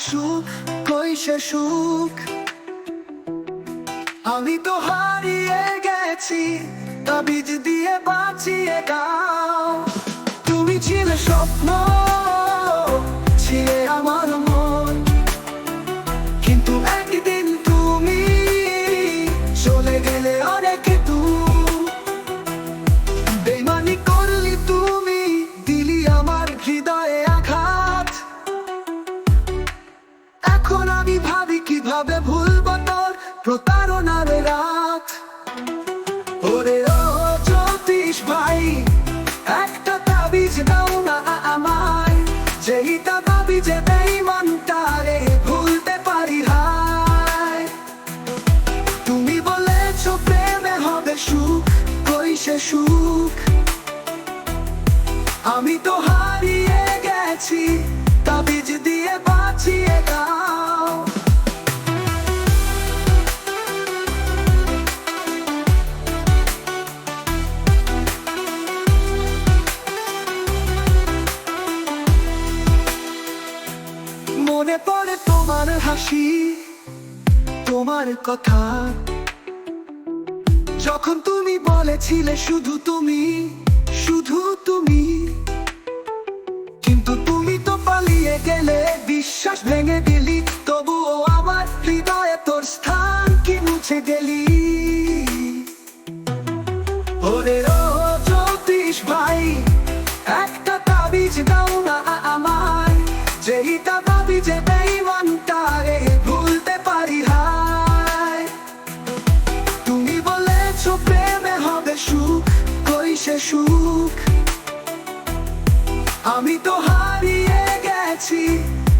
সুখ, কই সে সুখ। আমি তো হারিয়ে গেছি, তাবিজ দিয়ে বাঁচিয়ে দাও। তুমি ছিলে স্বপ্ন, ছিলে আমার মন, কিন্তু একদিন তুমি চলে গেলে অনেক দূর। বেমানি করলি তুমি, দিলি আমার হৃদয়ে আঘাত। এখন আমি ভাবি কিভাবে ভুলব তোর প্রতারণার রাত। ওরে ও জ্যোতিষ ভাই, একটা তাবিজ দাও না আমায়, যেই তাবিজে বেঈমানটারে ভুলতে পারি হায়। তুমি বলেছো প্রেমে হবে সুখ, কই সে সুখ। আমি তো হারিয়ে গেছি, তাবিজ দিয়ে বাঁচিয়ে দাও। মনে পড়ে তোমার হাসি, তোমার কথা, যখন তুমি বলেছিলে শুধু তুমি, শুধু তুমি। কিন্তু তুমি তো পালিয়ে গেলে, বিশ্বাস ভেঙে দিলি, তবুও আমার হৃদয়ে তোর স্থান কি মুছে গেলি। ওরে ও জ্যোতিষ ভাই, একটা তাবিজ দাও না আমায়, যেই তাবিজে বেঈমানটারে ভুলতে পারি হায়। তুমি বলেছো প্রেমে হবে সুখ, কই সে সুখ। আমি তো হারিয়ে গেছি,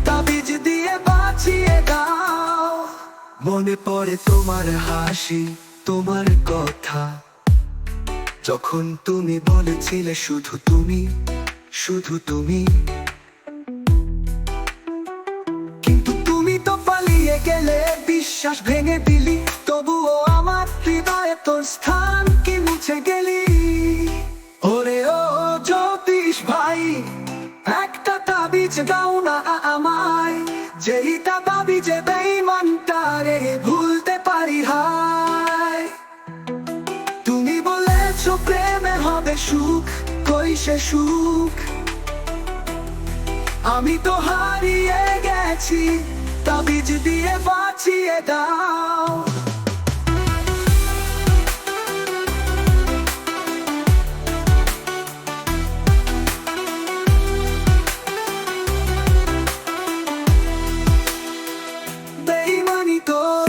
তাবিজ দিয়ে বাঁচিয়ে দাও। মনে পড়ে তোমার হাসি, তোমার কথা, যখন তুমি বলেছিলে শুধু তুমি, শুধু তুমি। কিন্তু তুমি তো পালিয়ে গেলে, বিশ্বাস ভেঙে দিলি, তবুও আমার হৃদয়ে তোর স্থান কি মুছে গেলি। ওরে ও জ্যোতিষ ভাই, একটা তাবিজ দাও না আমায়, যেই তাবিজে বেঈমানটারে ভুলতে পারি হায়। তুমি বলেছো প্রেমে হবে সুখ, কই সে সুখ। আমি তো হারিয়ে গেছি, তাবিজ দিয়ে বাঁচিয়ে দাও। বেঈমানি তোর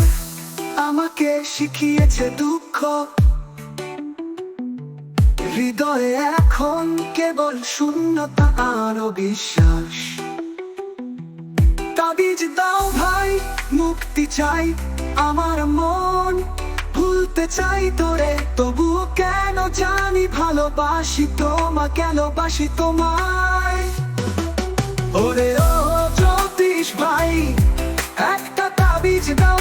আমাকে শিখিয়েছে দুঃখ, হৃদয়ে এখন কেবল শূন্যতা আর অবিশ্বাস। তাবিজ দাও ভাই, মুক্তি চাই আমার মন, ভুলতে চাই তোরে, তবুও কেন জানি ভালোবাসি তোমায়। ওরে ও জ্যোতিষ ভাই, একটা তাবিজ দাও